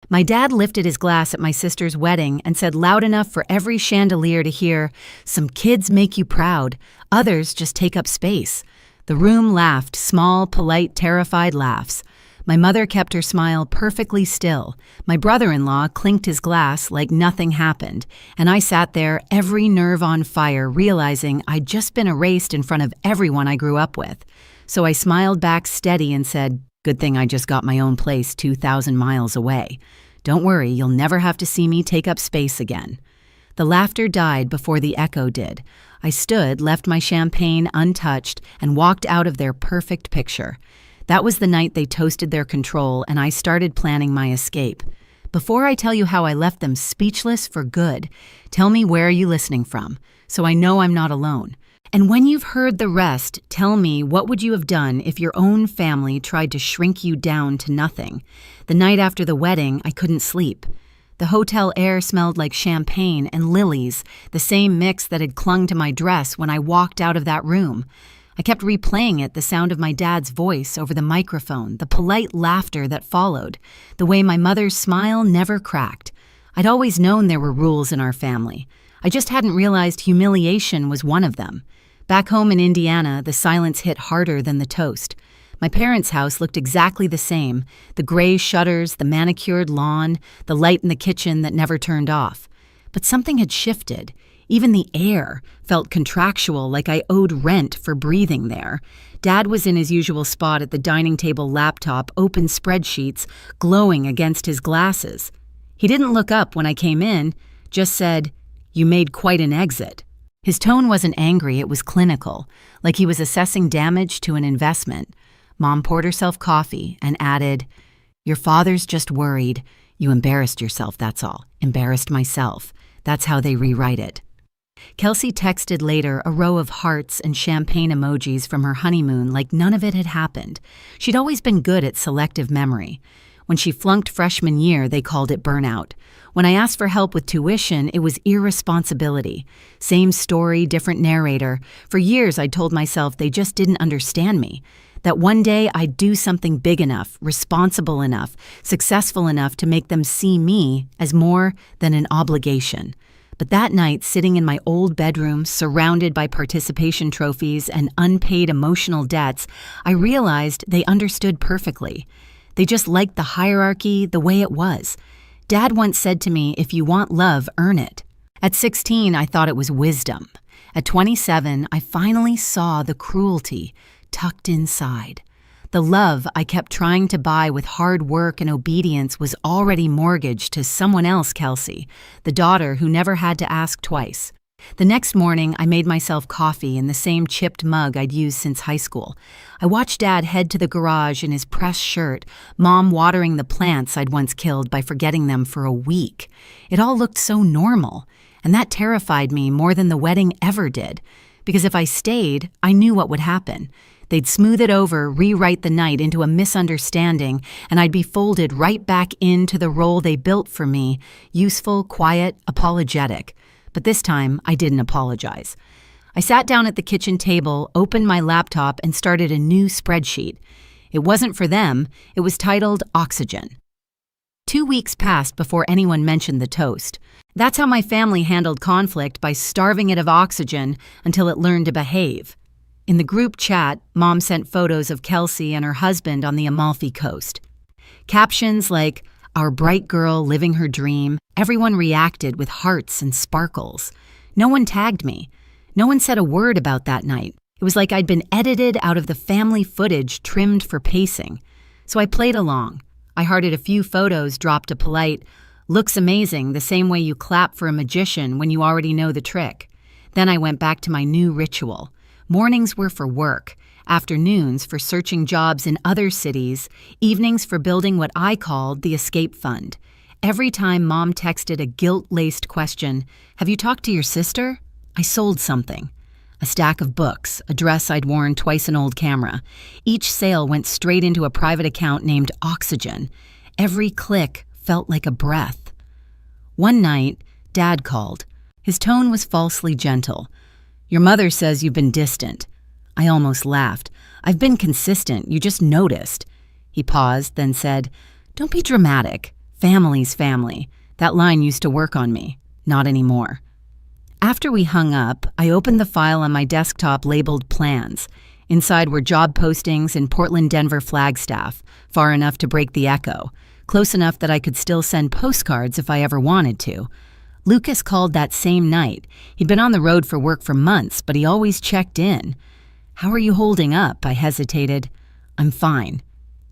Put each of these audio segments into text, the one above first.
My dad lifted his glass at my sister's wedding and said loud enough for every chandelier to hear, "Some kids make you proud, others just take up space." The room laughed, small, polite, terrified laughs. My mother kept her smile perfectly still. My brother-in-law clinked his glass like nothing happened, and I sat there, every nerve on fire, realizing I'd just been erased in front of everyone I grew up with. So I smiled back steady and said, "Good thing I just got my own place 2,000 miles away. Don't worry, you'll never have to see me take up space again." The laughter died before the echo did. I stood, left my champagne untouched, and walked out of their perfect picture. That was the night they toasted their control, and I started planning my escape. Before I tell you how I left them speechless for good, tell me where are you listening from, so I know I'm not alone. And when you've heard the rest, tell me what would you have done if your own family tried to shrink you down to nothing. The night after the wedding, I couldn't sleep. The hotel air smelled like champagne and lilies, the same mix that had clung to my dress when I walked out of that room. I kept replaying it, the sound of my dad's voice over the microphone, the polite laughter that followed, the way my mother's smile never cracked. I'd always known there were rules in our family. I just hadn't realized humiliation was one of them. Back home in Indiana, the silence hit harder than the toast. My parents' house looked exactly the same, the gray shutters, the manicured lawn, the light in the kitchen that never turned off. But something had shifted. Even the air felt contractual, like I owed rent for breathing there. Dad was in his usual spot at the dining table laptop, open spreadsheets, glowing against his glasses. He didn't look up when I came in, just said, "You made quite an exit." His tone wasn't angry, it was clinical, like he was assessing damage to an investment. Mom poured herself coffee and added, "Your father's just worried. You embarrassed yourself, that's all. Embarrassed myself. That's how they rewrite it." Kelsey texted later a row of hearts and champagne emojis from her honeymoon like none of it had happened. She'd always been good at selective memory. When she flunked freshman year, they called it burnout. When I asked for help with tuition, it was irresponsibility. Same story, different narrator. For years, I'd told myself they just didn't understand me. That one day I'd do something big enough, responsible enough, successful enough to make them see me as more than an obligation. But that night, sitting in my old bedroom, surrounded by participation trophies and unpaid emotional debts, I realized they understood perfectly. They just liked the hierarchy the way it was. Dad once said to me, "If you want love, earn it." At 16, I thought it was wisdom. At 27, I finally saw the cruelty tucked inside. The love I kept trying to buy with hard work and obedience was already mortgaged to someone else, Kelsey, the daughter who never had to ask twice. The next morning, I made myself coffee in the same chipped mug I'd used since high school. I watched Dad head to the garage in his pressed shirt, Mom watering the plants I'd once killed by forgetting them for a week. It all looked so normal, and that terrified me more than the wedding ever did, because if I stayed, I knew what would happen. They'd smooth it over, rewrite the night into a misunderstanding, and I'd be folded right back into the role they built for me, useful, quiet, apologetic. But this time, I didn't apologize. I sat down at the kitchen table, opened my laptop, and started a new spreadsheet. It wasn't for them. It was titled Oxygen. 2 weeks passed before anyone mentioned the toast. That's how my family handled conflict, by starving it of oxygen until it learned to behave. In the group chat, Mom sent photos of Kelsey and her husband on the Amalfi Coast. Captions like, "Our bright girl living her dream." Everyone reacted with hearts and sparkles. No one tagged me. No one said a word about that night. It was like I'd been edited out of the family footage trimmed for pacing. So I played along. I hearted a few photos, dropped a polite, "Looks amazing," the same way you clap for a magician when you already know the trick. Then I went back to my new ritual. Mornings were for work, afternoons for searching jobs in other cities, evenings for building what I called the escape fund. Every time Mom texted a guilt-laced question, "Have you talked to your sister?" I sold something. A stack of books, a dress I'd worn twice an old camera. Each sale went straight into a private account named Oxygen. Every click felt like a breath. One night, Dad called. His tone was falsely gentle. "Your mother says you've been distant." I almost laughed. "I've been consistent, you just noticed." He paused, then said, "Don't be dramatic. Family's family. That line used to work on me. Not anymore. After we hung up, I opened the file on my desktop labeled Plans. Inside were job postings in Portland, Denver, Flagstaff, far enough to break the echo, close enough that I could still send postcards if I ever wanted to. Lucas called that same night. He'd been on the road for work for months, but he always checked in. "How are you holding up?" I hesitated. "I'm fine."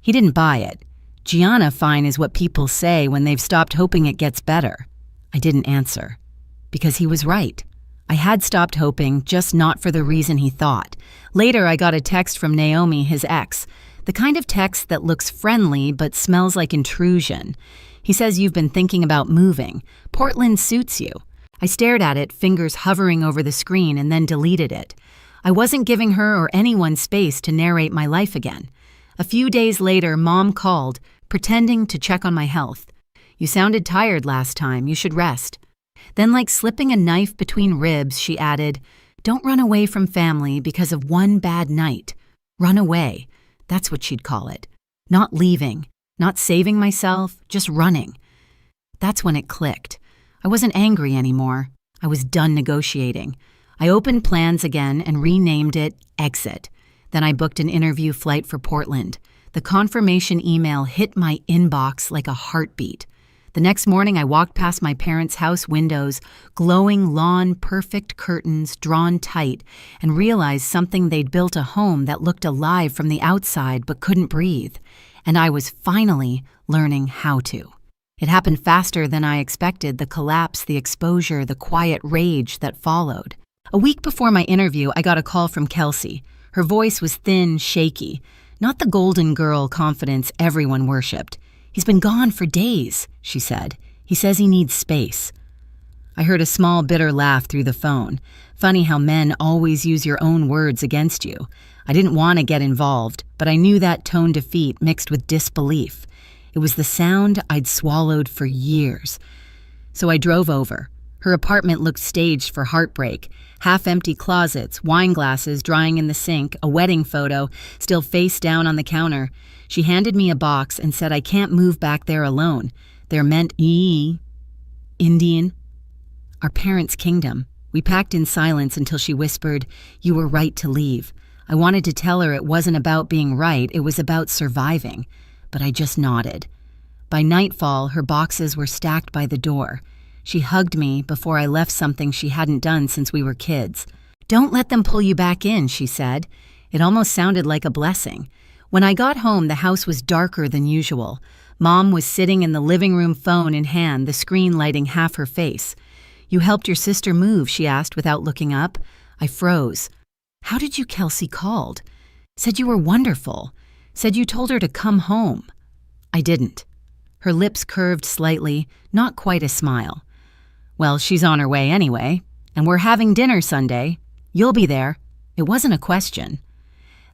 He didn't buy it. Gianna fine is what people say when they've stopped hoping it gets better. I didn't answer. Because he was right. I had stopped hoping, just not for the reason he thought. Later, I got a text from Naomi, his ex, the kind of text that looks friendly but smells like intrusion. He says, "You've been thinking about moving. Portland suits you." I stared at it, fingers hovering over the screen, and then deleted it. I wasn't giving her or anyone space to narrate my life again. A few days later, Mom called, pretending to check on my health. "You sounded tired last time. You should rest." Then, like slipping a knife between ribs, she added, "Don't run away from family because of one bad night. Run away." That's what she'd call it. Not leaving, not saving myself, just running. That's when it clicked. I wasn't angry anymore. I was done negotiating. I opened Plans again and renamed it Exit. Then I booked an interview flight for Portland. The confirmation email hit my inbox like a heartbeat. The next morning, I walked past my parents' house windows, glowing lawn, perfect curtains drawn tight, and realized something they'd built a home that looked alive from the outside but couldn't breathe. And I was finally learning how to. It happened faster than I expected, the collapse, the exposure, the quiet rage that followed. A week before my interview, I got a call from Kelsey. Her voice was thin, shaky. Not the golden girl confidence everyone worshipped. "He's been gone for days," she said. "He says he needs space." I heard a small, bitter laugh through the phone. Funny how men always use your own words against you. I didn't want to get involved, but I knew that tone defeat mixed with disbelief. It was the sound I'd swallowed for years. So I drove over. Her apartment looked staged for heartbreak. Half-empty closets, wine glasses drying in the sink, a wedding photo still face down on the counter. She handed me a box and said I can't move back there alone. They're meant Indian. Our parents' kingdom. We packed in silence until she whispered, "You were right to leave." I wanted to tell her it wasn't about being right, it was about surviving. But I just nodded. By nightfall, her boxes were stacked by the door. She hugged me before I left something she hadn't done since we were kids. "Don't let them pull you back in," she said. It almost sounded like a blessing. When I got home, the house was darker than usual. Mom was sitting in the living room, phone in hand, the screen lighting half her face. "You helped your sister move?" she asked without looking up. I froze. "How did you?" Kelsey called. "Said you were wonderful. Said you told her to come home." I didn't. Her lips curved slightly, not quite a smile. "Well, she's on her way anyway, and we're having dinner Sunday. You'll be there." It wasn't a question.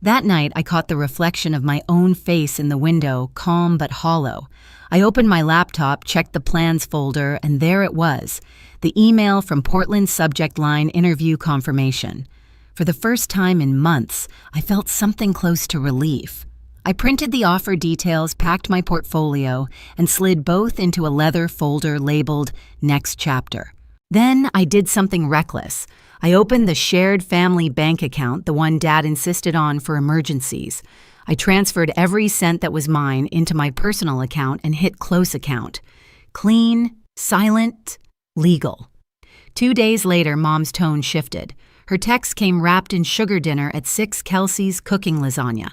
That night, I caught the reflection of my own face in the window, calm but hollow. I opened my laptop, checked the Plans folder, and there it was, the email from Portland's subject line interview confirmation. For the first time in months, I felt something close to relief. I printed the offer details, packed my portfolio, and slid both into a leather folder labeled Next Chapter. Then I did something reckless. I opened the shared family bank account, the one Dad insisted on for emergencies. I transferred every cent that was mine into my personal account and hit close account. Clean, silent, legal. 2 days later, Mom's tone shifted. Her text came wrapped in sugar dinner at 6 Kelsey's cooking lasagna.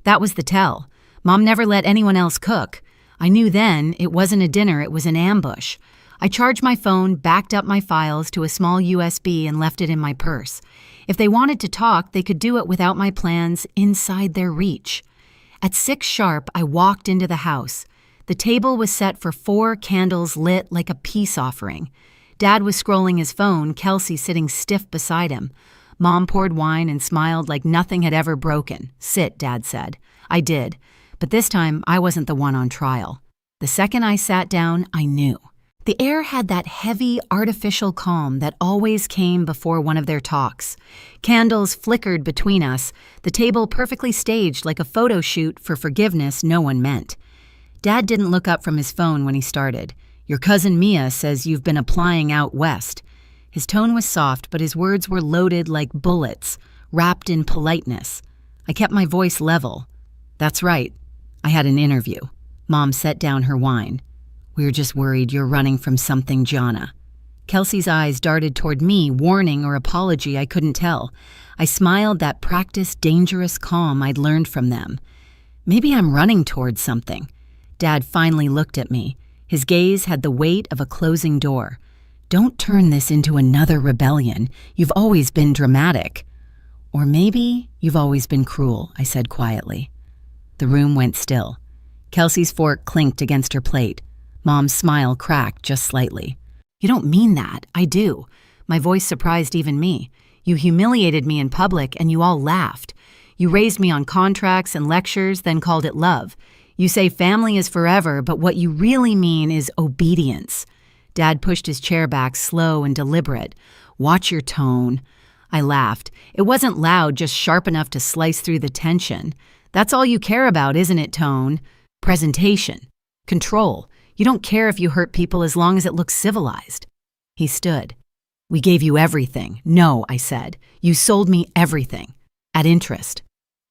That was the tell. Mom never let anyone else cook. I knew then it wasn't a dinner, it was an ambush. I charged my phone, backed up my files to a small USB, and left it in my purse. If they wanted to talk, they could do it without my plans inside their reach. At 6 sharp, I walked into the house. The table was set for 4 candles lit like a peace offering. Dad was scrolling his phone, Kelsey sitting stiff beside him. Mom poured wine and smiled like nothing had ever broken. "Sit," Dad said. I did, but this time I wasn't the one on trial. The second I sat down, I knew. The air had that heavy, artificial calm that always came before one of their talks. Candles flickered between us, the table perfectly staged like a photo shoot for forgiveness no one meant. Dad didn't look up from his phone when he started. Your cousin Mia says you've been applying out west. His tone was soft, but his words were loaded like bullets, wrapped in politeness. I kept my voice level. That's right. I had an interview. Mom set down her wine. We're just worried you're running from something, Gianna. Kelsey's eyes darted toward me, warning or apology, I couldn't tell. I smiled that practiced, dangerous calm I'd learned from them. Maybe I'm running toward something. Dad finally looked at me. His gaze had the weight of a closing door. Don't turn this into another rebellion. You've always been dramatic. Or maybe you've always been cruel, I said quietly. The room went still. Kelsey's fork clinked against her plate. Mom's smile cracked just slightly. You don't mean that. I do. My voice surprised even me. You humiliated me in public and you all laughed. You raised me on contracts and lectures, then called it love. You say family is forever, but what you really mean is obedience. Dad pushed his chair back, slow and deliberate. Watch your tone. I laughed. It wasn't loud, just sharp enough to slice through the tension. That's all you care about, isn't it, tone? Presentation. Control. You don't care if you hurt people as long as it looks civilized. He stood. We gave you everything. No, I said. You sold me everything. At interest.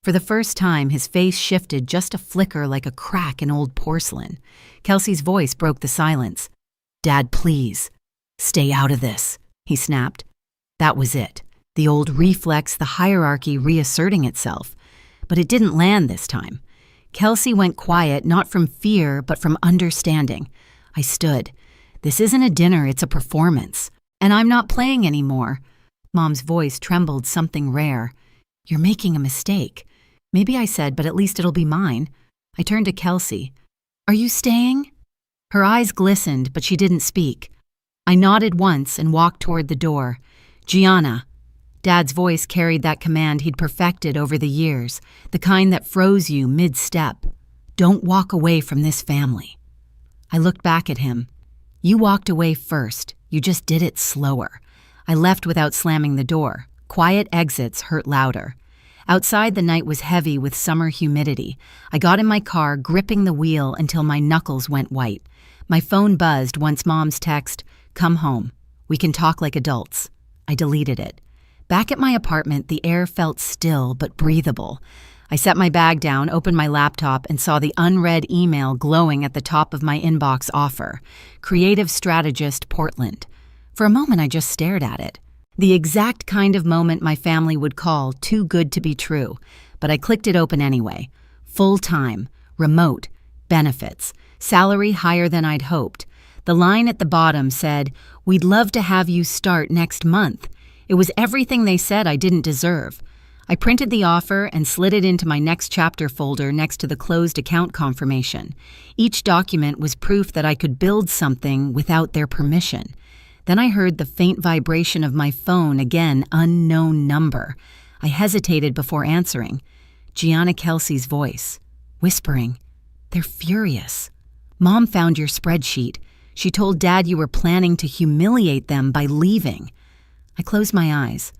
For the first time, his face shifted just a flicker like a crack in old porcelain. Kelsey's voice broke the silence. Dad, please. Stay out of this, he snapped. That was it. The old reflex, the hierarchy reasserting itself. But it didn't land this time. Kelsey went quiet, not from fear, but from understanding. I stood. This isn't a dinner, it's a performance. And I'm not playing anymore. Mom's voice trembled something rare. You're making a mistake. Maybe I said, but at least it'll be mine. I turned to Kelsey. Are you staying? Her eyes glistened, but she didn't speak. I nodded once and walked toward the door. Gianna. Dad's voice carried that command he'd perfected over the years, the kind that froze you mid-step. Don't walk away from this family. I looked back at him. You walked away first. You just did it slower. I left without slamming the door. Quiet exits hurt louder. Outside, the night was heavy with summer humidity. I got in my car, gripping the wheel until my knuckles went white. My phone buzzed once Mom's text, "Come home. We can talk like adults." I deleted it. Back at my apartment, the air felt still but breathable. I set my bag down, opened my laptop, and saw the unread email glowing at the top of my inbox offer. Creative Strategist, Portland. For a moment, I just stared at it. The exact kind of moment my family would call too good to be true. But I clicked it open anyway. Full-time, remote, benefits, salary higher than I'd hoped. The line at the bottom said, "We'd love to have you start next month." It was everything they said I didn't deserve. I printed the offer and slid it into my next chapter folder next to the closed account confirmation. Each document was proof that I could build something without their permission. Then I heard the faint vibration of my phone, again, unknown number. I hesitated before answering. Gianna Kelsey's voice, whispering, "They're furious. Mom found your spreadsheet. She told Dad you were planning to humiliate them by leaving." I closed my eyes.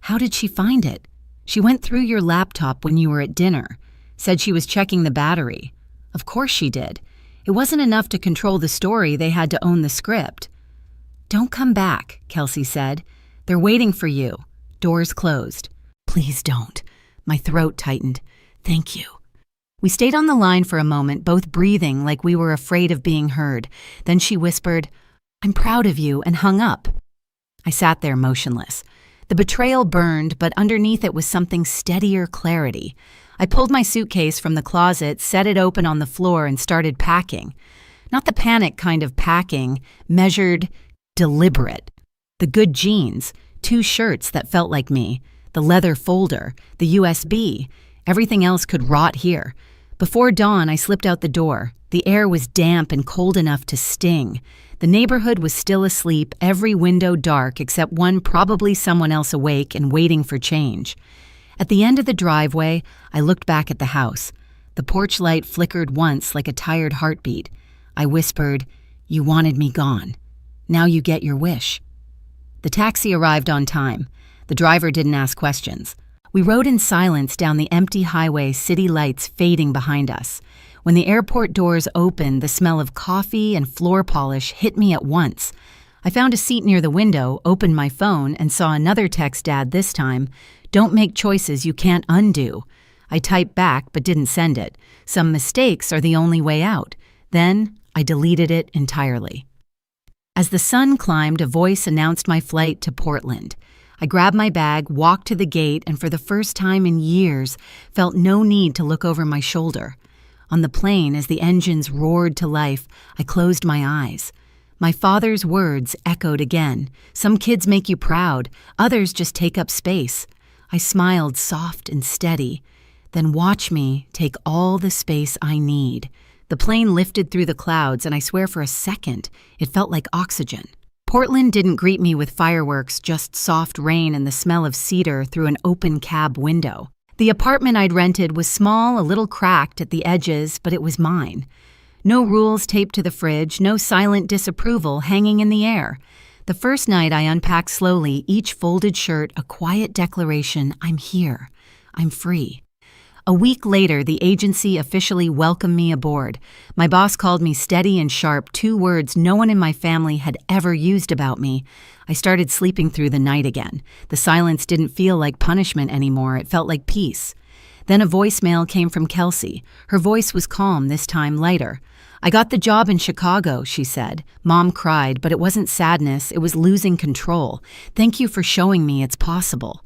How did she find it? She went through your laptop when you were at dinner. Said she was checking the battery. Of course she did. It wasn't enough to control the story, they had to own the script. "Don't come back," Kelsey said. "They're waiting for you." Doors closed. "Please don't." My throat tightened. "Thank you." We stayed on the line for a moment, both breathing like we were afraid of being heard. Then she whispered, "I'm proud of you," and hung up. I sat there motionless. The betrayal burned, but underneath it was something steadier clarity. I pulled my suitcase from the closet, set it open on the floor, and started packing. Not the panic kind of packing, measured, deliberate. The good jeans, 2 shirts that felt like me, the leather folder, the USB. Everything else could rot here. Before dawn, I slipped out the door. The air was damp and cold enough to sting. The neighborhood was still asleep, every window dark except one, probably someone else awake and waiting for change. At the end of the driveway, I looked back at the house. The porch light flickered once like a tired heartbeat. I whispered, "You wanted me gone. Now you get your wish." The taxi arrived on time. The driver didn't ask questions. We rode in silence down the empty highway, city lights fading behind us. When the airport doors opened, the smell of coffee and floor polish hit me at once. I found a seat near the window, opened my phone, and saw another text Dad this time. "Don't make choices you can't undo." I typed back but didn't send it. Some mistakes are the only way out. Then I deleted it entirely. As the sun climbed, a voice announced my flight to Portland. I grabbed my bag, walked to the gate, and for the first time in years, felt no need to look over my shoulder. On the plane, as the engines roared to life, I closed my eyes. My father's words echoed again. "Some kids make you proud, others just take up space." I smiled soft and steady. "Then watch me take all the space I need." The plane lifted through the clouds, and I swear for a second, it felt like oxygen. Portland didn't greet me with fireworks, just soft rain and the smell of cedar through an open cab window. The apartment I'd rented was small, a little cracked at the edges, but it was mine. No rules taped to the fridge, no silent disapproval hanging in the air. The first night I unpacked slowly, each folded shirt a quiet declaration: I'm here. I'm free. A week later, the agency officially welcomed me aboard. My boss called me steady and sharp, 2 words no one in my family had ever used about me. I started sleeping through the night again. The silence didn't feel like punishment anymore. It felt like peace. Then a voicemail came from Kelsey. Her voice was calm, this time lighter. "I got the job in Chicago," she said. Mom cried, but it wasn't sadness, it was losing control. "Thank you for showing me it's possible."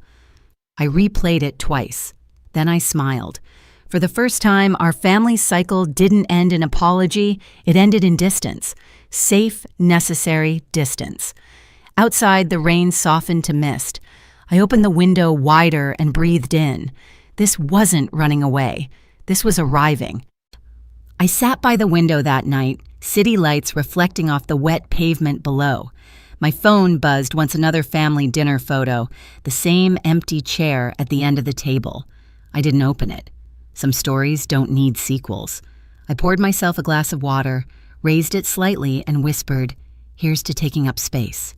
I replayed it twice. Then I smiled. For the first time, our family cycle didn't end in apology, it ended in distance. Safe, necessary distance. Outside, the rain softened to mist. I opened the window wider and breathed in. This wasn't running away. This was arriving. I sat by the window that night, city lights reflecting off the wet pavement below. My phone buzzed once another family dinner photo, the same empty chair at the end of the table. I didn't open it. Some stories don't need sequels. I poured myself a glass of water, raised it slightly, and whispered, "Here's to taking up space."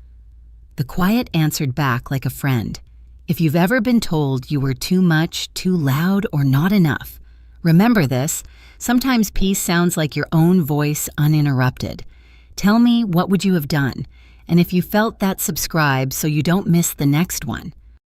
The quiet answered back like a friend. If you've ever been told you were too much, too loud, or not enough, remember this. Sometimes peace sounds like your own voice uninterrupted. Tell me, what would you have done? And if you felt that, subscribe so you don't miss the next one.